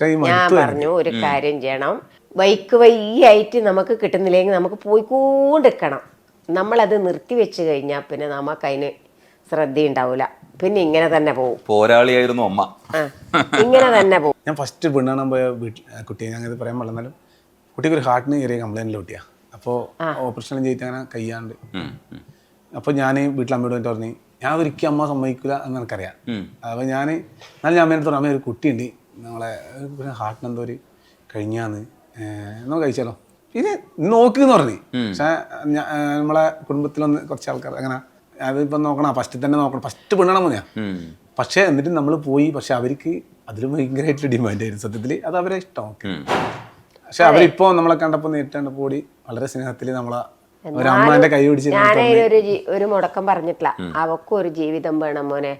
ഞാൻ പറഞ്ഞു ഒരു കാര്യം ചെയ്യണം, വൈക്ക് വയ്യായിട്ട് നമുക്ക് കിട്ടുന്നില്ലെങ്കിൽ നമുക്ക് പോയിക്കൊണ്ടിരിക്കണം. നമ്മളത് നിർത്തിവെച്ച് കഴിഞ്ഞാൽ പിന്നെ നമുക്കതിന് ശ്രദ്ധയുണ്ടാവില്ല, പിന്നെ ഇങ്ങനെ തന്നെ പോകും. പോരാളിയായിരുന്നു അമ്മ. ഇങ്ങനെ തന്നെ പോകും. ഞാൻ ഫസ്റ്റ് പെണ്ണാൻ പോയ കുട്ടിയെ ഞാൻ ഇത് പറയാൻ പാടില്ലെന്നാലും കുട്ടിക്ക് ഒരു ഹാർട്ടിന് ചെറിയ കംപ്ലൈൻറ്റിൽ കുട്ടിയാണ്. അപ്പോൾ ഓപ്പറേഷൻ ചെയ്തിട്ട് അങ്ങനെ കയ്യാണ്ട്. അപ്പോൾ ഞാൻ വീട്ടിൽ അമ്മയോട് വേണ്ടി പറഞ്ഞു, ഞാൻ ഒരിക്കലും അമ്മ സമ്മതിക്കില്ല എന്ന് എനിക്കറിയാം. അപ്പോൾ എന്നാലും ഞാൻ അമ്മേനടുത്ത് പറഞ്ഞു, അമ്മ ഒരു കുട്ടിയുണ്ട്, നമ്മളെ ഹാർട്ടിന് എന്തോ ഒരു കഴിഞ്ഞാന്ന്, നമ്മൾ കഴിച്ചാലോ പിന്നെ നോക്കിന്ന് പറഞ്ഞു. പക്ഷേ നമ്മളെ കുടുംബത്തിലൊന്ന് കുറച്ച് ആൾക്കാർ അങ്ങനെ അതിപ്പം നോക്കണം, ഫസ്റ്റ് തന്നെ നോക്കണം, ഫസ്റ്റ് പെണ്ണാണ് പോന്നെയാ. പക്ഷേ എന്നിട്ട് നമ്മൾ പോയി. പക്ഷെ അവർക്ക് അതിൽ ഭയങ്കരമായിട്ട് ഡിമാൻഡായിരുന്നു സത്യത്തിൽ. അത് അവരെ ഇഷ്ടം. പക്ഷെ അവരിപ്പോൾ നമ്മളെ കണ്ടപ്പോൾ നേരിട്ട് കൂടി വളരെ സ്നേഹത്തിൽ നമ്മളെ ഒരു അമ്മേന്റെ കൈ പിടിച്ച് ഒരു മുടക്കം പറഞ്ഞിട്ടില്ല. അവക്കും ഒരു ജീവിതം വേണം മോനെ,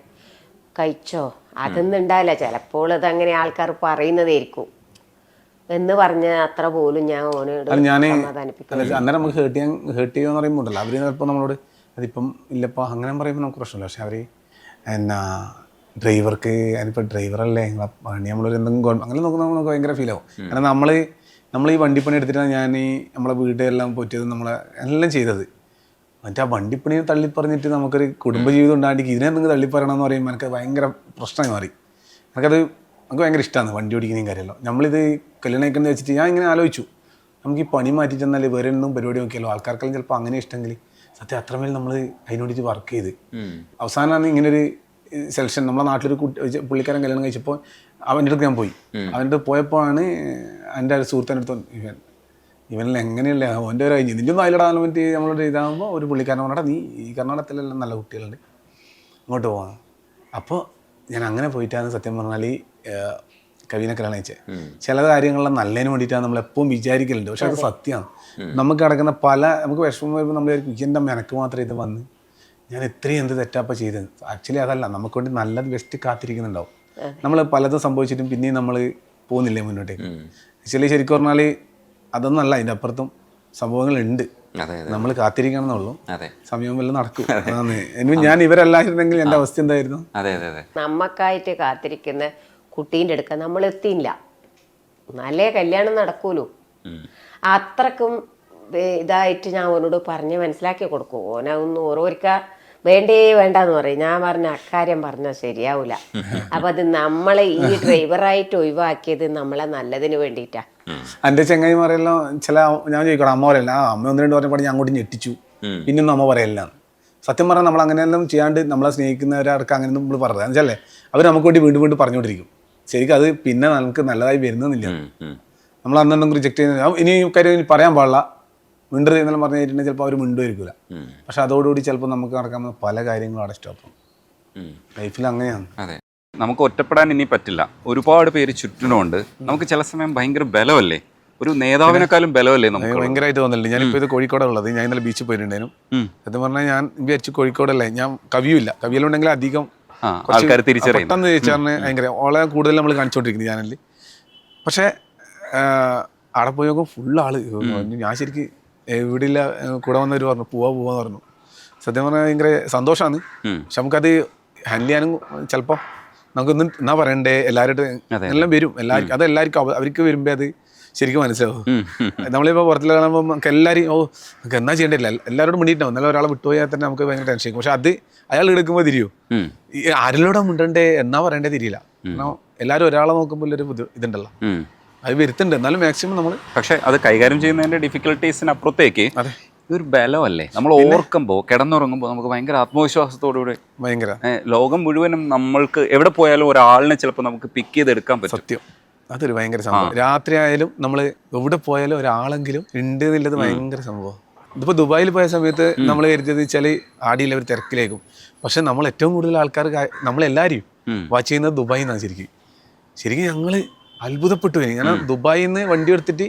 കഴിച്ചോ, അതൊന്നും ഉണ്ടാവില്ല. ചിലപ്പോൾ അതങ്ങനെ ആൾക്കാർ പറയുന്നതായിരിക്കും എന്ന് പറഞ്ഞ അത്ര പോലും ഞാൻ ഓനോട് സമാധാനിപ്പിക്കും. അന്നേരം നമുക്ക് ഹേർട്ട് ചെയ്യുമെന്ന് പറയുമ്പോണ്ടല്ലോ അവർ ചിലപ്പോൾ നമ്മളോട് അതിപ്പം ഇല്ലപ്പോൾ അങ്ങനെ പറയുമ്പോൾ നമുക്ക് പ്രശ്നമില്ല. പക്ഷെ അവർ എന്നാ ഡ്രൈവർക്ക് അതിനിപ്പോൾ ഡ്രൈവറല്ലേ പണി നമ്മളൊരു എന്തെങ്കിലും അങ്ങനെ നോക്കുമ്പോൾ നമുക്ക് ഭയങ്കര ഫീൽ ആവും. കാരണം നമ്മൾ ഈ വണ്ടിപ്പണി എടുത്തിട്ടാണ് ഞാൻ ഈ നമ്മളെ വീട്ടിലെല്ലാം പോറ്റിയത്, നമ്മളെ എല്ലാം ചെയ്തത്. മറ്റേ ആ വണ്ടിപ്പണിയെ തള്ളിപ്പറഞ്ഞിട്ട് നമുക്കൊരു കുടുംബജീവിതം ഉണ്ടാക്കി ഇതിനെന്തെങ്കിലും തള്ളിപ്പറയണമെന്ന് പറയുമ്പോൾ എനിക്ക് ഭയങ്കര പ്രശ്നമായി മാറി. നമുക്ക് ഭയങ്കര ഇഷ്ടമാണ് വണ്ടി ഓടിക്കുന്നതും കാര്യമല്ലോ. നമ്മളിത് കല്യാണം കഴിക്കുന്നത് വെച്ചിട്ട് ഞാൻ ഇങ്ങനെ ആലോചിച്ചു, നമുക്ക് ഈ പണി മാറ്റിയിട്ട് എന്നാൽ വേറെ ഒന്നും പരിപാടി നോക്കിയല്ലോ. ആൾക്കാർക്കെല്ലാം ചിലപ്പോൾ അങ്ങനെ ഇഷ്ടമെങ്കിൽ സത്യം അത്രമേൽ നമ്മൾ അതിനോടിച്ച് വർക്ക് ചെയ്ത് അവസാനമാണ് ഇങ്ങനൊരു സെലക്ഷൻ. നമ്മളെ നാട്ടിലൊരു പുള്ളിക്കാരൻ കല്യാണം കഴിച്ചപ്പോൾ അവൻ്റെ അടുത്ത് ഞാൻ പോയി. അവൻ്റെ അടുത്ത് പോയപ്പോഴാണ് എൻ്റെ ഒരു സുഹൃത്തിൻ്റെ അടുത്ത് ഇവനിൽ എങ്ങനെയല്ലേ അവൻ്റെ ഒരു കഴിഞ്ഞ് നിൻ്റെ ഒന്നും അതിലിടാൻ പറ്റി നമ്മളോട് ഇതാകുമ്പോൾ ഒരു പുള്ളിക്കാരൻ പറഞ്ഞാൽ നീ ഈ കർണാടകത്തിലെല്ലാം നല്ല കുട്ടികളുണ്ട്, അങ്ങോട്ട് പോകാം. അപ്പോൾ ഞാൻ അങ്ങനെ പോയിട്ടാണ് സത്യം പറഞ്ഞാൽ ഈ കവിനെ കല്യാണം കഴിച്ചത്. ചില കാര്യങ്ങളെല്ലാം നല്ലതിന് വേണ്ടിയിട്ടാണ് നമ്മളെപ്പോഴും വിചാരിക്കലുണ്ട്. പക്ഷെ അത് സത്യമാണ്. നമുക്ക് കിടക്കുന്ന നമുക്ക് വിഷമം വരുമ്പോൾ നമ്മൾ എൻ്റെ മെനക്ക് മാത്രമേ ഇത് വന്ന് ഞാൻ ഇത്രയും എന്ത് തെറ്റാപ്പ ചെയ്തത്. ആക്ച്വലി അതല്ല, നമുക്ക് വേണ്ടി നല്ലത് ബെസ്റ്റ് കാത്തിരിക്കുന്നുണ്ടാവും. നമ്മൾ പലതും സംഭവിച്ചിട്ടും പിന്നെയും നമ്മൾ പോകുന്നില്ലേ മുന്നോട്ടേക്ക്. ആക്ച്വലി ശരിക്കും പറഞ്ഞാൽ അതൊന്നും അല്ല, അതിൻ്റെ അപ്പുറത്തും സംഭവങ്ങളുണ്ട്. നമ്മൾ കാത്തിരിക്കണം എന്നുള്ളൂ. സമയം വല്ലതും നടക്കും. ഞാൻ ഇവരല്ലായിരുന്നെങ്കിൽ എൻ്റെ അവസ്ഥ എന്തായിരുന്നു? നമ്മക്കായിട്ട് കാത്തിരിക്കുന്ന കുട്ടീൻ്റെ അടുക്ക നമ്മൾ എത്തിയില്ല, നല്ല കല്യാണം നടക്കൂലോ. അത്രക്കും ഇതായിട്ട് ഞാൻ ഓനോട് പറഞ്ഞ് മനസ്സിലാക്കി കൊടുക്കും. ഓനൊന്ന് ഓരോരിക്ക വേണ്ടാന്ന് പറയും. ഞാൻ പറഞ്ഞ അക്കാര്യം പറഞ്ഞാൽ ശരിയാവൂല. അപ്പൊ അത് നമ്മളെ ഈ ഡ്രൈവറായിട്ട് ഒഴിവാക്കിയത് നമ്മളെ നല്ലതിന് വേണ്ടിയിട്ടാ. എൻ്റെ ചെങ്ങായിമാരെല്ലാം ചില ഞാൻ ചോദിക്കണം, അമ്മ പറയല്ല, അമ്മ ഒന്ന് രണ്ട് പറഞ്ഞപ്പോൾ ഞാൻ അങ്ങോട്ട് ഞെട്ടിച്ചു, പിന്നൊന്നും അമ്മ പറയല്ല. സത്യം പറഞ്ഞാൽ നമ്മൾ അങ്ങനെയെല്ലാം ചെയ്യാണ്ട് നമ്മളെ സ്നേഹിക്കുന്നവർക്ക് അങ്ങനെ നമ്മൾ പറഞ്ഞത് എന്നുവെച്ചല്ലേ അവർ നമുക്ക് വേണ്ടി വീണ്ടും വീണ്ടും പറഞ്ഞുകൊണ്ടിരിക്കും. ശരിക്കും അത് പിന്നെ നമുക്ക് നല്ലതായി വരുന്നില്ല. നമ്മൾ അന്നെന്തെങ്കിലും റിജക്ട് ചെയ്യുന്ന ഇനി കാര്യം പറയാൻ പാടില്ല, മിണ്ടരുത് എന്നെല്ലാം പറഞ്ഞു കഴിഞ്ഞിട്ടുണ്ടെങ്കിൽ ചിലപ്പോൾ അവർ മിണ്ടുമായിരിക്കില്ല. പക്ഷെ അതോടുകൂടി ചിലപ്പോൾ നമുക്ക് നടക്കാൻ പല കാര്യങ്ങളും അവിടെ സ്റ്റോപ്പ് ലൈഫിൽ. അങ്ങനെയാണ്. അതെ, നമുക്ക് ഒറ്റപ്പെടാൻ ഇനി പറ്റില്ല. ഒരുപാട് പേര് ചുറ്റിനുണ്ട്. നമുക്ക് ചില സമയം ഭയങ്കര ബലമല്ലേ, ഒരു നേതാവിനെക്കാളും ബലമല്ലേ നമുക്ക്? ഭയങ്കരമായിട്ട് തോന്നില്ല. ഞാനിപ്പോൾ ഇത് കോഴിക്കോടാണ് ഉള്ളത്. ഞാൻ ഇന്നലെ ബീച്ചിൽ പോയിട്ടുണ്ടായിരുന്നു. എന്ന് പറഞ്ഞാൽ ഞാൻ വിചാരിച്ചു കോഴിക്കോടല്ലേ, ഞാൻ കവിയിലുണ്ടെങ്കിൽ അധികം ആൾക്കാർ തിരിച്ചറിയും. പെട്ടെന്ന് ചോദിച്ചാൽ ഭയങ്കര ഓളെ കൂടുതൽ നമ്മൾ കാണിച്ചുകൊണ്ടിരിക്കുന്നത് ചാനലിൽ. പക്ഷേ അവിടെ പോയി നോക്കും ഫുൾ ആള്. ഞാൻ ശരിക്കും എവിടെയില്ല, കൂടെ വന്നവർ പറഞ്ഞു പോവാന്ന് പറഞ്ഞു. സത്യം പറഞ്ഞാൽ ഭയങ്കര സന്തോഷമാണ്. പക്ഷെ നമുക്കത് ഹാൻഡിൽ ചെയ്യാനും ചിലപ്പോൾ നമുക്കൊന്നും എന്നാ പറയണ്ടേ, എല്ലാവരും എല്ലാം വരും. അതെല്ലാവർക്കും അവർക്ക് വരുമ്പോൾ അത് ശരിക്കും മനസ്സിലാവും. നമ്മളിപ്പോൾ പുറത്തിൽ കാണുമ്പോൾ നമുക്ക് എല്ലാവരും നമുക്ക് എന്നാ ചെയ്യേണ്ടില്ല, എല്ലാവരോടും മിണ്ടിയിട്ടുണ്ടാവും. എന്നാലും ഒരാളെ വിട്ടുപോയാൽ തന്നെ നമുക്ക് ഭയങ്കര ടെൻഷൻ ആയിരിക്കും. പക്ഷെ അത് അയാൾ എടുക്കുമ്പോൾ തിരിയും. ആരിലൂടെ മിണ്ടണ്ടേ എന്നാ പറയണ്ടേ തിരിയില്ല. എല്ലാവരും ഒരാളെ നോക്കുമ്പോൾ ഒരു ഇതുണ്ടല്ലോ, അത് വരുത്തുണ്ട്. എന്നാലും മാക്സിമം നമ്മൾ പക്ഷെ അത് കൈകാര്യം ചെയ്യുന്നതിന്റെ ഡിഫിക്കൽട്ടീസിനപ്പുറത്തേക്ക് ഇതൊരു ബലമല്ലേ. നമ്മൾ ഓർക്കുമ്പോൾ കിടന്നുറങ്ങുമ്പോൾ നമുക്ക് ഭയങ്കര ആത്മവിശ്വാസത്തോടുകൂടി ഭയങ്കര ലോകം മുഴുവനും നമ്മൾക്ക് എവിടെ പോയാലും ഒരാളിനെ ചിലപ്പോൾ നമുക്ക് പിക്ക് ചെയ്തെടുക്കാൻ പറ്റും. സത്യം, അതൊരു ഭയങ്കര സംഭവം. രാത്രി ആയാലും നമ്മൾ എവിടെ പോയാലും ഒരാളെങ്കിലും ഉണ്ട് എന്നുള്ളത് ഭയങ്കര സംഭവം. ഇതിപ്പോൾ ദുബായിൽ പോയ സമയത്ത് നമ്മൾ കരുതിയത് വെച്ചാൽ ആടിയില്ല ഒരു തിരക്കിലേക്കും. പക്ഷെ നമ്മൾ ഏറ്റവും കൂടുതൽ ആൾക്കാർ നമ്മളെല്ലാവരും വാച്ച് ചെയ്യുന്നത് ദുബായിൽ നിന്നാണ്. ശരിക്കും ഞങ്ങൾ അത്ഭുതപ്പെട്ടു പോയി. ഞാൻ ദുബായിൽ നിന്ന് വണ്ടി എടുത്തിട്ട്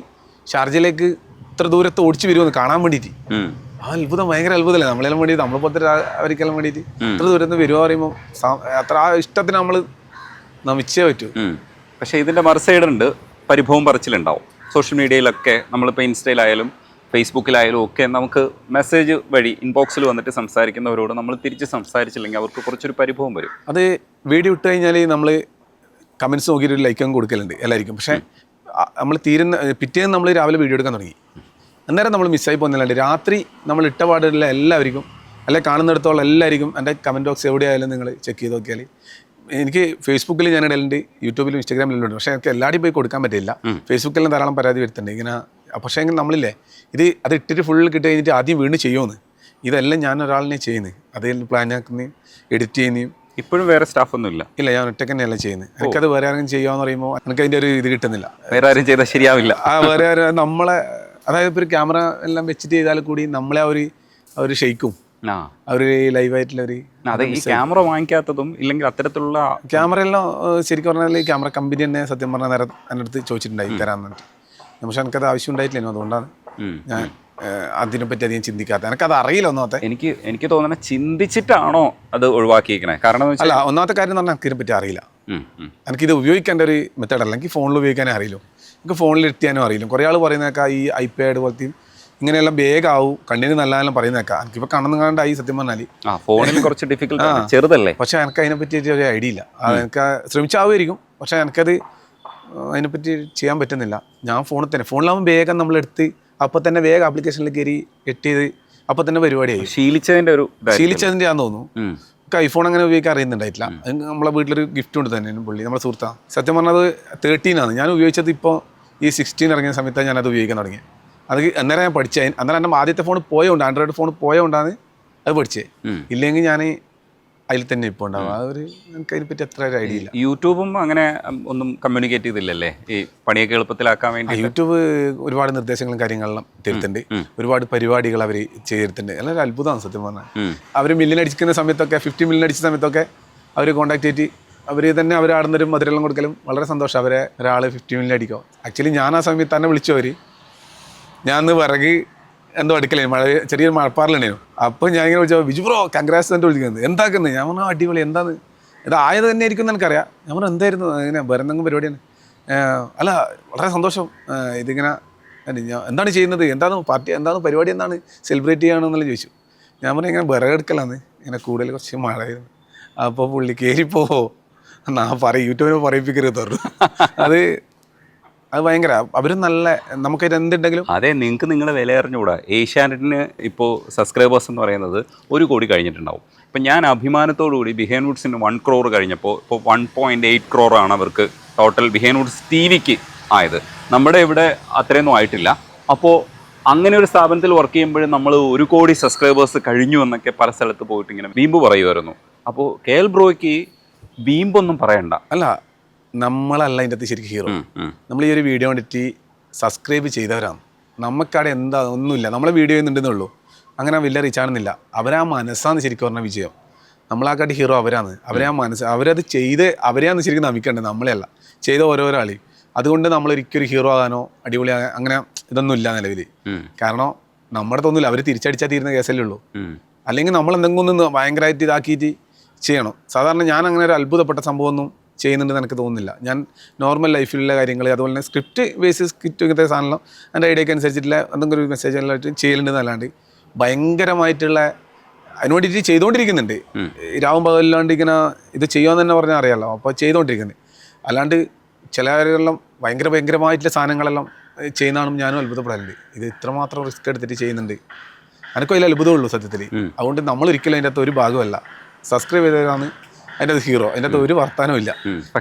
ഷാർജയിലേക്ക് ഇത്ര ദൂരത്ത് ഓടിച്ചു വരുമെന്ന് കാണാൻ വേണ്ടിയിട്ട്. ആ അത്ഭുതം ഭയങ്കര അത്ഭുതമല്ലേ നമ്മളെല്ലാം വേണ്ടിയിട്ട്, നമ്മളെ പോലത്തെ അവർക്കെല്ലാം വേണ്ടിയിട്ട് ഇത്ര ദൂരത്ത് വരുമോ പറയുമ്പോൾ അത്ര ആ ഇഷ്ടത്തിന് നമ്മൾ നമിച്ചേ പറ്റൂ. പക്ഷേ ഇതിൻ്റെ മറു സൈഡുണ്ട്, പരിഭവം പറച്ചിലുണ്ടാവും. സോഷ്യൽ മീഡിയയിലൊക്കെ നമ്മളിപ്പോൾ ഇൻസ്റ്റയിലായാലും ഫേസ്ബുക്കിലായാലും ഒക്കെ നമുക്ക് മെസ്സേജ് വഴി ഇൻബോക്സിൽ വന്നിട്ട് സംസാരിക്കുന്നവരോട് നമ്മൾ തിരിച്ച് സംസാരിച്ചില്ലെങ്കിൽ അവർക്ക് കുറച്ചൊരു പരിഭവം വരും. അത് വീഡിയോ ഇട്ട് കഴിഞ്ഞാൽ നമ്മൾ കമൻസ് നോക്കിയിട്ട് ഒരു ലൈക്കും കൊടുക്കലുണ്ട് എല്ലാവർക്കും. പക്ഷേ നമ്മൾ പിറ്റേന്ന് നമ്മൾ രാവിലെ വീഡിയോ എടുക്കാൻ തുടങ്ങി. അന്നേരം നമ്മൾ മിസ്സായി പോകുന്നില്ലാണ്ട് രാത്രി നമ്മൾ ഇട്ട പാടുള്ള എല്ലാവർക്കും അല്ലെ കാണുന്നിടത്തോളം എല്ലാവർക്കും എൻ്റെ കമൻറ്റ് ബോക്സ് എവിടെയായാലും നിങ്ങൾ ചെക്ക് ചെയ്ത് നോക്കിയാൽ എനിക്ക് ഫേസ്ബുക്കിൽ ഞാൻ ഇടലുണ്ട്, യൂട്യൂബിലും ഇൻസ്റ്റാഗ്രാമിലും ഉണ്ട്. പക്ഷേ എനിക്ക് എല്ലാവരുടെയും പോയി കൊടുക്കാൻ പറ്റില്ല. ഫേസ്ബുക്കിലും ധാരാളം പരാതി വരുത്തുന്നുണ്ട് ഇങ്ങനെ. പക്ഷേ എങ്കിൽ നമ്മളില്ലേ അത് ഇട്ടിട്ട് ഫുൾ കിട്ടി കഴിഞ്ഞിട്ട് ആദ്യം വീണ്ടും ചെയ്യുമെന്ന്. ഇതെല്ലാം ഞാൻ ഒരാളിനെ ചെയ്യുന്നത്, അതിൽ പ്ലാൻ ആക്കുന്നത്, എഡിറ്റ് ചെയ്യുന്നതും. ഇപ്പോഴും വേറെ സ്റ്റാഫൊന്നും ഇല്ല? ഇല്ല, ഞാൻ ഒറ്റയ്ക്ക് തന്നെയല്ല ചെയ്യുന്നത്. എനിക്കത് വേറെ ആരെങ്കിലും ചെയ്യാന്ന് പറയുമ്പോൾ എനിക്ക് അതിൻ്റെ ഒരു ഇത് കിട്ടുന്നില്ല. വേറെ ആരും ചെയ്താൽ ശരിയാവില്ല. വേറെ ആരും നമ്മളെ, അതായത് ഇപ്പോൾ ഒരു ക്യാമറ എല്ലാം വെച്ചിട്ട് ചെയ്താൽ കൂടി നമ്മളെ ആ ഒരു ഷെയ്ക്കും അവർ ലൈവായിട്ടുള്ള ഒരു. അതെ, ഈ ക്യാമറ വാങ്ങിക്കാത്തതും ഇല്ലെങ്കിൽ അത്തരത്തിലുള്ള ക്യാമറ എല്ലാം ശരിക്കും പറഞ്ഞാൽ ക്യാമറ കമ്പനി തന്നെ സത്യം പറഞ്ഞാൽ നേരെ എൻ്റെ അടുത്ത് ചോദിച്ചിട്ടുണ്ടായി തരാമെന്നിട്ട്. പക്ഷെ എനിക്കത് ആവശ്യം ഉണ്ടായിട്ടില്ല, അതുകൊണ്ടാണ് ഞാൻ അതിനെപ്പറ്റി അധികം ചിന്തിക്കാത്ത. എനിക്കത് അറിയില്ല. ഒന്നാമത്തെ എനിക്ക് തോന്നുന്നത് ചിന്തിച്ചിട്ടാണോ അത് ഒഴിവാക്കിയിരിക്കണേ? കാരണം അല്ല, ഒന്നാമത്തെ കാര്യം എന്ന് പറഞ്ഞാൽ എനിക്കിതിനെപ്പറ്റി അറിയില്ല. എനിക്കിത് ഉപയോഗിക്കേണ്ട ഒരു മെത്തേഡല്ല. എനിക്ക് ഫോണിൽ ഉപയോഗിക്കാനേ അറിയില്ലോ, എനിക്ക് ഫോണിൽ എത്തിയാനും അറിയില്ല. കുറേ ആൾ പറയുന്നേക്കാ ഈ ഐപാഡ് പോലത്തെയും ഇങ്ങനെയെല്ലാം വേഗമാവും, കണ്ണിന് നല്ലതെല്ലാം പറയുന്നേക്കാം. എനിക്കിപ്പോൾ കണ്ണെന്ന് കാണാണ്ടായി സത്യം പറഞ്ഞാൽ. ഫോണിൽ കുറച്ച് ഡിഫിക്കൽട്ട്, ചെറുതല്ലേ. പക്ഷേ എനിക്ക് അതിനെപ്പറ്റി ഒരു ഐഡിയ ഇല്ല. എനിക്ക് ശ്രമിച്ചാവുമായിരിക്കും, പക്ഷേ എനിക്കത് അതിനെപ്പറ്റി ചെയ്യാൻ പറ്റുന്നില്ല. ഞാൻ ഫോണിലാവുമ്പോൾ വേഗം നമ്മളെടുത്ത് അപ്പോൾ തന്നെ വേഗം ആപ്ലിക്കേഷനിൽ കയറി എട്ട് ചെയ്ത് അപ്പോൾ തന്നെ പരിപാടിയായി. ശീലിച്ചതിൻ്റെ ആണെന്ന് തോന്നുന്നു. നമുക്ക് ഐഫോൺ അങ്ങനെ ഉപയോഗിക്കാൻ അറിയുന്നുണ്ടായിട്ടില്ല. നമ്മളെ വീട്ടിലൊരു ഗിഫ്റ്റ് ഉണ്ട് തന്നെ പുള്ളി, നമ്മളെ സുഹൃത്താണ്. സത്യം പറഞ്ഞത് 13 ഞാൻ ഉപയോഗിച്ചത്. ഇപ്പോൾ ഈ 16 ഇറങ്ങിയ സമയത്താണ് ഞാനത് ഉപയോഗിക്കാൻ തുടങ്ങിയത്. അത് അന്നേരം ഞാൻ പഠിച്ചത്. അന്നേരം എൻ്റെ ആദ്യത്തെ ഫോൺ പോയതുകൊണ്ട്, ആൻഡ്രോയിഡ് ഫോൺ പോയതുകൊണ്ടാണ് അത് പഠിച്ചത്. ഇല്ലെങ്കിൽ ഞാൻ അതിൽ തന്നെ ഇപ്പോൾ ഉണ്ടാവും. അതൊരു എനിക്ക് അതിനെപ്പറ്റി അത്ര ഒരു ഐഡിയ ഇല്ല. യൂട്യൂബും അങ്ങനെ ഒന്നും കമ്മ്യൂണിക്കേറ്റ് ചെയ്തില്ലല്ലേ ഈ പണിയൊക്കെ എളുപ്പത്തിലാക്കാൻ വേണ്ടി? യൂട്യൂബ് ഒരുപാട് നിർദ്ദേശങ്ങളും കാര്യങ്ങളെല്ലാം തരുന്നുണ്ട്, ഒരുപാട് പരിപാടികൾ അവർ ചെയ്തിട്ടുണ്ട്. എല്ലാം അത്ഭുതമാണ് സത്യം പറഞ്ഞാൽ. അവർ മില്യൻ അടിക്കുന്ന സമയത്തൊക്കെ, 50 മില്യൻ അടിച്ച സമയത്തൊക്കെ അവർ കോൺടാക്ട് ചെയ്തിട്ട് അവർ തന്നെ അവരാടുന്നൊരു മധുരെല്ലാം കൊടുക്കലും വളരെ സന്തോഷം. അവരെ ഒരാൾ 50 മില്യൻ അടിക്കും. ആക്ച്വലി ഞാൻ ആ സമയത്ത് തന്നെ വിളിച്ചവർ, ഞാൻ അന്ന് വിറക് എന്തോ അടുക്കലേനു, ചെറിയൊരു മഴപ്പാറിലുണ്ടായിരുന്നു. അപ്പോൾ ഞാൻ ഇങ്ങനെ വിളിച്ചോ, ബിജു ബ്രോ കൺഗ്രാറ്റ്സ് എന്നിട്ട് വിളിക്കുന്നത്, എന്താക്കുന്നത്? ഞാൻ പറഞ്ഞു അടിപൊളി, എന്താന്ന് ഇതായത് തന്നെ ആയിരിക്കും എന്ന് എനിക്കറിയാം. ഞാൻ പറഞ്ഞു എന്തായിരുന്നു ഇങ്ങനെ വേറെ എന്തെങ്കിലും പരിപാടിയാണ്? അല്ല വളരെ സന്തോഷം, ഇതിങ്ങനെ എന്താണ് ചെയ്യുന്നത്, എന്താണ് പാർട്ടി, എന്താണ് പരിപാടി, എന്താണ് സെലിബ്രേറ്റ് ചെയ്യണമെന്നെല്ലാം ചോദിച്ചു. ഞാൻ പറഞ്ഞു ഇങ്ങനെ വിറകെടുക്കലാന്ന്, ഇങ്ങനെ കൂടുതൽ കുറച്ച് മഴയായിരുന്നു. അപ്പോൾ പുള്ളി കയറിപ്പോ യൂട്യൂബിനെ പറയിപ്പിക്കരുത് പറഞ്ഞു. അത് ഭയങ്കര അവരും നല്ല, നമുക്കത് എന്തുണ്ടെങ്കിലും. അതെ, നിങ്ങൾക്ക് നിങ്ങളെ വില അറിഞ്ഞുകൂടാ. ഏഷ്യാനെറ്റിന് ഇപ്പോൾ സബ്സ്ക്രൈബേഴ്സ് എന്ന് പറയുന്നത് 1 കോടി കഴിഞ്ഞിട്ടുണ്ടാവും. ഇപ്പം ഞാൻ അഭിമാനത്തോടുകൂടി ബിഹൈൻഡ് വുഡ്സിന് 1 crore കഴിഞ്ഞപ്പോൾ ഇപ്പോൾ 1.8 crore ആണ് അവർക്ക് ടോട്ടൽ ബിഹൈൻഡ് വുഡ്സ് TV-ക്ക് ആയത്. നമ്മുടെ ഇവിടെ അത്രയൊന്നും ആയിട്ടില്ല. അപ്പോൾ അങ്ങനെ ഒരു സ്ഥാപനത്തിൽ വർക്ക് ചെയ്യുമ്പോഴും നമ്മൾ 1 കോടി സബ്സ്ക്രൈബേഴ്സ് കഴിഞ്ഞു എന്നൊക്കെ പല സ്ഥലത്ത് പോയിട്ട് ഇങ്ങനെ വീമ്പ് പറയുമായിരുന്നു. അപ്പോൾ KL ബ്രോയ്ക്ക് വീമ്പൊന്നും പറയണ്ട. അല്ല, നമ്മളല്ല അതിൻ്റെ അകത്ത് ശരിക്കും ഹീറോ. നമ്മൾ ഈ ഒരു വീഡിയോ കണ്ടിട്ട് സബ്സ്ക്രൈബ് ചെയ്തവരാണ്. നമുക്കവിടെ എന്താ ഒന്നുമില്ല, നമ്മളെ വീഡിയോ ചെയ്യുന്നുണ്ടെന്നുള്ളൂ, അങ്ങനെ വലിയ റീച്ച് ആണെന്നില്ല. അവരാ മനസ്സാണ് ശരിക്കും പറഞ്ഞ വിജയം. നമ്മളാക്കാട്ടി ഹീറോ അവരാണ്. അവരെ മനസ്സ്, അവരത് അവരെയാണ് ശരിക്കും നമിക്കേണ്ടത്, നമ്മളെയല്ല ചെയ്ത ഓരോരോ ആളി. അതുകൊണ്ട് നമ്മളൊരിക്കലും ഹീറോ ആകാനോ അടിപൊളിയാകാൻ അങ്ങനെ ഇതൊന്നും ഇല്ല നിലവിൽ. കാരണം നമ്മുടെ തോന്നില്ല, അവർ തിരിച്ചടിച്ചാൽ തീരുന്ന കേസല്ലേ ഉള്ളൂ. അല്ലെങ്കിൽ നമ്മൾ എന്തെങ്കിലും ഒന്ന് ഭയങ്കരമായിട്ട് ഇതാക്കിയിട്ട് ചെയ്യണം. സാധാരണ ഞാൻ അങ്ങനെ ഒരു അത്ഭുതപ്പെട്ട സംഭവമൊന്നും ചെയ്യുന്നുണ്ടെന്ന് എനിക്ക് തോന്നുന്നില്ല. ഞാൻ നോർമൽ ലൈഫിലുള്ള കാര്യങ്ങൾ, അതുപോലെ തന്നെ സ്ക്രിപ്റ്റ് ബേസിസ് സ്ക്രിപ്റ്റ് ഇങ്ങനത്തെ സാധനം എൻ്റെ ഐഡിയക്ക് അനുസരിച്ചിട്ടുള്ള എന്തെങ്കിലും ഒരു മെസ്സേജ് എല്ലായിട്ട് ചെയ്യലുണ്ടെന്നല്ലാണ്ട് ഭയങ്കരമായിട്ടുള്ള അതിന് വേണ്ടിയിട്ട് ചെയ്തുകൊണ്ടിരിക്കുന്നുണ്ട്. രാവും പകലില്ലാണ്ട് ഇങ്ങനെ ഇത് ചെയ്യാമെന്ന് തന്നെ പറഞ്ഞാൽ അറിയാമല്ലോ. അപ്പോൾ ചെയ്തുകൊണ്ടിരിക്കുന്നത്. അല്ലാണ്ട് ചിലരെല്ലാം ഭയങ്കരമായിട്ടുള്ള സാധനങ്ങളെല്ലാം ചെയ്യുന്നതാണെന്ന് ഞാനും അത്ഭുതപ്പെടാറുണ്ട്. ഇത് ഇത്രമാത്രം റിസ്ക് എടുത്തിട്ട് ചെയ്യുന്നുണ്ട്. എനിക്കും അതിൽ അത്ഭുതമുള്ളൂ സത്യത്തിൽ. അതുകൊണ്ട് നമ്മളൊരിക്കലും അതിൻ്റെ അകത്ത് ഒരു ഭാഗമല്ല. സബ്സ്ക്രൈബ് ചെയ്തതാണ് അതിൻ്റെ അത് ഹീറോ. അതിൻ്റെ അകത്ത് ഒരു വർത്താനവും ഇല്ല,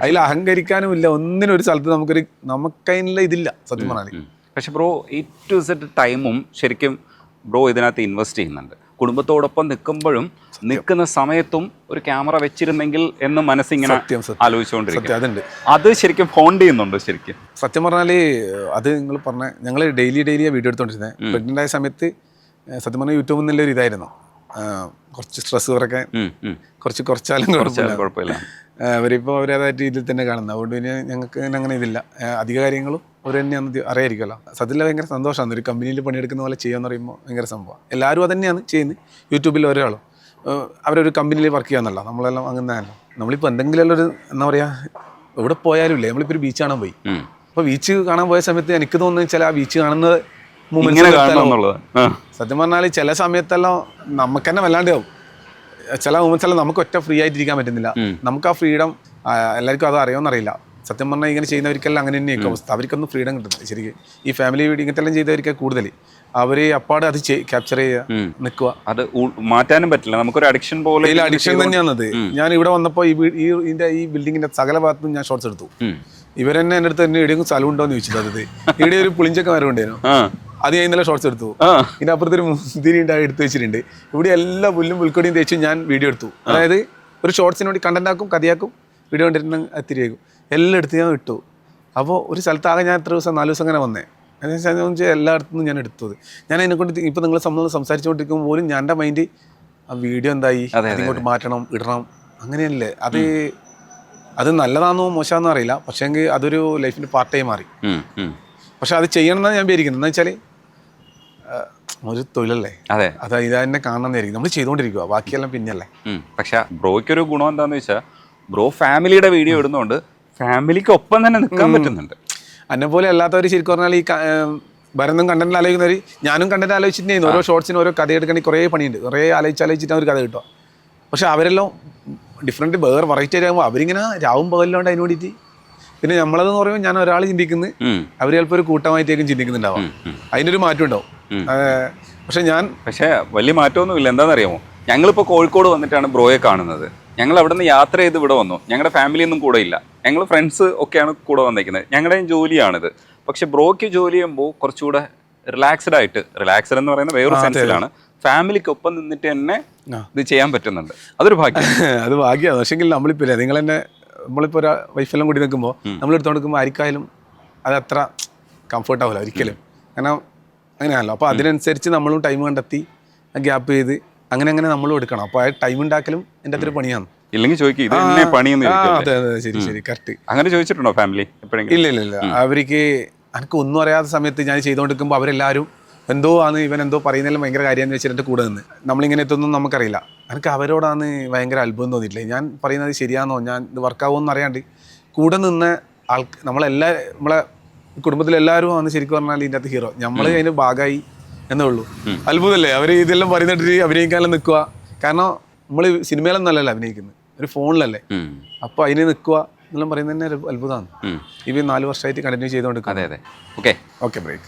അതിൽ അഹങ്കരിക്കാനും ഇല്ല, ഒന്നിനും ഒരു സ്ഥലത്ത് നമുക്കതിനുള്ള ഇതില്ല സത്യം പറഞ്ഞാൽ. പക്ഷെ ബ്രോ A to Z ടൈമും ശരിക്കും ബ്രോ ഇതിനകത്ത് ഇൻവെസ്റ്റ് ചെയ്യുന്നുണ്ട്. കുടുംബത്തോടൊപ്പം നിൽക്കുന്ന സമയത്തും ഒരു ക്യാമറ വെച്ചിരുന്നെങ്കിൽ എന്ന് മനസ്സിങ്ങനെ ആലോചിച്ചുകൊണ്ടിരിക്കും. അത് ശരിക്കും ഫോണ്ട് ചെയ്യുന്നുണ്ട് ശരിക്കും. സത്യം പറഞ്ഞാൽ അത് നിങ്ങൾ പറഞ്ഞ ഞങ്ങൾ ഡെയിലി വീഡിയോ എടുത്തോണ്ടിരുന്നത്. പ്രഗ്നൻ്റ് ആയ സമയത്ത് സത്യം പറഞ്ഞാൽ യൂട്യൂബിൽ നിന്നുള്ളൊരു ഇതായിരുന്നു. കുറച്ച് സ്ട്രെസ് കുറയ്ക്കാൻ കുറച്ചാലും കുഴപ്പമില്ല. അവരിപ്പോൾ അവരേതായിട്ട് രീതിയിൽ തന്നെ കാണുന്നത്. അതുകൊണ്ട് പിന്നെ ഞങ്ങൾക്ക് അങ്ങനെ ഇതില്ല. അധിക കാര്യങ്ങളും അവർ തന്നെയാണ് അറിയായിരിക്കുമല്ലോ. സത്യത്തിൽ ഭയങ്കര സന്തോഷമാണ് ഒരു കമ്പനിയിൽ പണിയെടുക്കുന്ന പോലെ ചെയ്യാന്ന് പറയുമ്പോൾ. ഭയങ്കര സംഭവം. എല്ലാവരും അത് തന്നെയാണ് ചെയ്യുന്നത്. യൂട്യൂബിൽ ഒരാളും അവരൊരു കമ്പനിയിൽ വർക്ക് ചെയ്യാന്നല്ല, നമ്മളെല്ലാം അങ്ങനെയല്ല. നമ്മളിപ്പോൾ എന്തെങ്കിലും ഒരു എന്താ പറയുക, എവിടെ പോയാലും ഇല്ലേ, നമ്മളിപ്പോൾ ഒരു ബീച്ച് കാണാൻ പോയി. അപ്പോൾ ബീച്ച് കാണാൻ പോയ സമയത്ത് എനിക്ക് തോന്നുന്നത് ചില ആ ബീച്ച് കാണുന്നത് സത്യം പറഞ്ഞാൽ ചില സമയത്തെല്ലാം നമുക്ക് തന്നെ വല്ലാണ്ടാവും. ചില മൊമെന്റ്സ് എല്ലാം നമുക്ക് ഒറ്റ ഫ്രീ ആയിട്ടിരിക്കാൻ പറ്റുന്നില്ല. നമുക്ക് ആ ഫ്രീഡം എല്ലാവർക്കും അത് അറിയുമെന്നറിയില്ല. സത്യം പറഞ്ഞാൽ ഇങ്ങനെ ചെയ്യുന്നവർക്കെല്ലാം അങ്ങനെ തന്നെയായിരിക്കും അവസ്ഥ. അവർക്കൊന്നും ഫ്രീഡം കിട്ടുന്നത് ശരിക്കും. ഈ ഫാമിലി വീഡിയോ ഇങ്ങനത്തെ എല്ലാം ചെയ്തവർക്ക് കൂടുതൽ അവർ അപ്പാടെ അത് ക്യാപ്ചർ ചെയ്യുക, നിൽക്കുക. അത് മാറ്റാനും പറ്റില്ല, നമുക്കൊരു അഡിക്ഷൻ പോലെ. അഡിക്ഷൻ തന്നെയാണത്. ഞാൻ ഇവിടെ വന്നപ്പോൾ ഈ ബിൽഡിങ്ങിന്റെ സകല ഭാഗത്തും ഞാൻ ഷോർട്സ് എടുത്തു. ഇവരെന്നെ എൻ്റെ അടുത്ത് തന്നെ എവിടെയെങ്കിലും സ്ഥലം ഉണ്ടോ എന്ന് ചോദിച്ചത്. അത് ഇവിടെ ഒരു പുളിഞ്ചൊക്കെ മരമുണ്ടായിരുന്നു, അത് ഞാൻ ഇന്നലെ ഷോർട്സ് എടുത്തു. ഇതിൻ്റെ അപ്പുറത്തൊരു മുന്തിരി ഉണ്ടായി എടുത്ത് വെച്ചിട്ടുണ്ട്. ഇവിടെ എല്ലാ പുല്ലും പുൽക്കൊടിയും തേച്ചും ഞാൻ വീഡിയോ എടുത്തു. അതായത് ഒരു ഷോർട്സിന് വേണ്ടി കണ്ടന്റ് ആക്കും, കഥയാക്കും, വീഡിയോ കണ്ടിട്ട് തിരികേക്കും, എല്ലാം എടുത്ത് ഞാൻ ഇട്ടു. അപ്പോൾ ഒരു സ്ഥലത്താകെ ഞാൻ എത്ര ദിവസം 4 ദിവസം അങ്ങനെ വന്നേ. അതിനെന്ന് എല്ലായിടത്തും ഞാൻ എടുത്തത്. ഞാൻ അതിനെക്കൊണ്ട് ഇപ്പോൾ നിങ്ങൾ സംസാരിച്ചുകൊണ്ടിരിക്കുമ്പോൾ പോലും എൻ്റെ മൈൻഡ് ആ വീഡിയോ എന്തായി, അതിങ്ങോട്ട് മാറ്റണം, ഇടണം, അങ്ങനെയല്ലേ. അത് നല്ലതാണെന്നോ മോശമാണെന്നോ അറിയില്ല, പക്ഷേ എങ്കിൽ അതൊരു ലൈഫിൻ്റെ പാർട്ടായി മാറി. പക്ഷെ അത് ചെയ്യണം എന്നാണ് ഞാൻ വിചാരിക്കുന്നത്. എന്താ വെച്ചാൽ ഒരു തൊഴിലല്ലേ, അത് ഇതെന്നെ കാണണമെന്നായിരിക്കും നമ്മൾ ചെയ്തുകൊണ്ടിരിക്കുക, ബാക്കിയെല്ലാം പിന്നെയല്ലേ. പക്ഷെ ബ്രോയ്ക്കൊരു ഗുണം എന്താണെന്ന് വെച്ചാൽ ബ്രോ ഫാമിലിയുടെ വീഡിയോ ഇടുന്നതുകൊണ്ട് ഫാമിലിക്ക് ഒപ്പം തന്നെ നിൽക്കാൻ പറ്റുന്നുണ്ട്. എന്നെ പോലെ അല്ലാത്തവർ ശരിക്കും പറഞ്ഞാൽ ഈ ഭരതം കണ്ടന്റ് ആലോചിക്കുന്നവർ, ഞാനും കണ്ടന്റ് ആലോചിച്ചിട്ടുണ്ടായിരുന്നു. ഓരോ ഷോർട്സിനും ഓരോ കഥ എടുക്കണമെങ്കിൽ കുറേ പണിയുണ്ട്, കുറേ ആലോചിച്ചിട്ട് അവർ കഥ കിട്ടുക. പക്ഷെ അവരെല്ലാം ഡിഫറെൻറ്റ് വേറെ വെറൈറ്റി ആകുമ്പോൾ അവരിങ്ങനെ രാവും പകലിലോണ്ട് അതിന് വേണ്ടിയിട്ട്. പിന്നെ നമ്മളതെന്ന് പറയുമ്പോൾ ഞാൻ ഒരാൾ ചിന്തിക്കുന്നത് അവർ ചിലപ്പോൾ ഒരു കൂട്ടമായിട്ടേക്കും ചിന്തിക്കുന്നുണ്ടാവാം, അതിനൊരു മാറ്റം ഉണ്ടാവും. പക്ഷേ വലിയ മാറ്റമൊന്നുമില്ല. എന്താണെന്നറിയാമോ, ഞങ്ങളിപ്പോൾ കോഴിക്കോട് വന്നിട്ടാണ് ബ്രോയെ കാണുന്നത്. ഞങ്ങൾ അവിടെ നിന്ന് യാത്ര ചെയ്ത് ഇവിടെ വന്നു. ഞങ്ങളുടെ ഫാമിലിയൊന്നും കൂടെ ഇല്ല, ഞങ്ങൾ ഫ്രണ്ട്സ് ഒക്കെയാണ് കൂടെ വന്നിരിക്കുന്നത്. ഞങ്ങളുടെയും ജോലിയാണിത്. പക്ഷെ ബ്രോയ്ക്ക് ജോലി ചെയ്യുമ്പോൾ കുറച്ചുകൂടെ റിലാക്സ്ഡ് എന്ന് പറയുന്ന വേറൊരു സെൻസിലാണ്. ഫാമിലിക്കൊപ്പം നിന്നിട്ട് തന്നെ ഇത് ചെയ്യാൻ പറ്റുന്നുണ്ട്. അതൊരു ഭാഗ്യം. അത് ഭാഗ്യമാണ്. പക്ഷെങ്കിൽ നമ്മളിപ്പോൾ നിങ്ങൾ തന്നെ നമ്മളിപ്പോൾ ഒരു വൈഫെല്ലാം കൂടി നിൽക്കുമ്പോൾ നമ്മൾ എടുത്തുകൊണ്ട് നിൽക്കുമ്പോൾ ആർക്കായാലും അത് അത്ര കംഫർട്ട് ആവില്ല ഒരിക്കലും. കാരണം അങ്ങനെയാണല്ലോ. അപ്പോൾ അതിനനുസരിച്ച് നമ്മളും ടൈം കണ്ടെത്തി ഗ്യാപ്പ് ചെയ്ത് അങ്ങനെ നമ്മളും എടുക്കണം. അപ്പോൾ ആ ടൈം ഉണ്ടാക്കലും എൻ്റെ അത്ര പണിയാണ്. ഇല്ലെങ്കിൽ ചോദിക്കും ഇത് എന്നെ പണിയൊന്നും. അതെ ശരി കറക്റ്റ്. അങ്ങനെ ചോദിച്ചിട്ടുണ്ടോ ഫാമിലി എപ്പോഴെങ്കിലും? ഇല്ല. അവർക്ക് എനിക്ക് ഒന്നും അറിയാത്ത സമയത്ത് ഞാൻ ചെയ്തുകൊണ്ടിരിക്കുമ്പോൾ അവരെല്ലാവരും എന്തോ ആണ് ഇവൻ എന്തോ പറയുന്നതിലും ഭയങ്കര കാര്യമെന്ന് വെച്ചിട്ട് എൻ്റെ കൂടെ നിന്ന് നമ്മളിങ്ങനെ എത്തുന്നു നമുക്കറിയില്ല. എനിക്ക് അവരോടാണ് ഭയങ്കര അത്ഭുതം തോന്നിയിട്ടില്ല. ഞാൻ പറയുന്നത് ശരിയാണെന്നോ ഞാൻ ഇത് വർക്കാവുമെന്ന് അറിയാണ്ട് കൂടെ നിന്ന് നമ്മളെ കുടുംബത്തിലെല്ലാവരും ആണ് ശരിക്കും പറഞ്ഞാൽ ഇതിൻ്റെ അകത്ത് ഹീറോ. നമ്മൾ അതിന് ഭാഗമായി എന്നേ ഉള്ളൂ. അത്ഭുതമല്ലേ അവർ ഇതെല്ലാം പറയുന്നിട്ട് അഭിനയിക്കാനെല്ലാം നിൽക്കുക. കാരണം നമ്മൾ സിനിമയിലൊന്നും അല്ലല്ലോ അഭിനയിക്കുന്നത്, ഒരു ഫോണിലല്ലേ. അപ്പോൾ അതിന് നിൽക്കുക എന്നെല്ലാം പറയുന്നത് തന്നെ ഒരു അത്ഭുതമാണ്. ഇവ 4 വർഷമായിട്ട് കണ്ടിന്യൂ ചെയ്തുകൊണ്ടിരിക്കുക. അതെ ഓക്കെ ബ്രേക്ക്.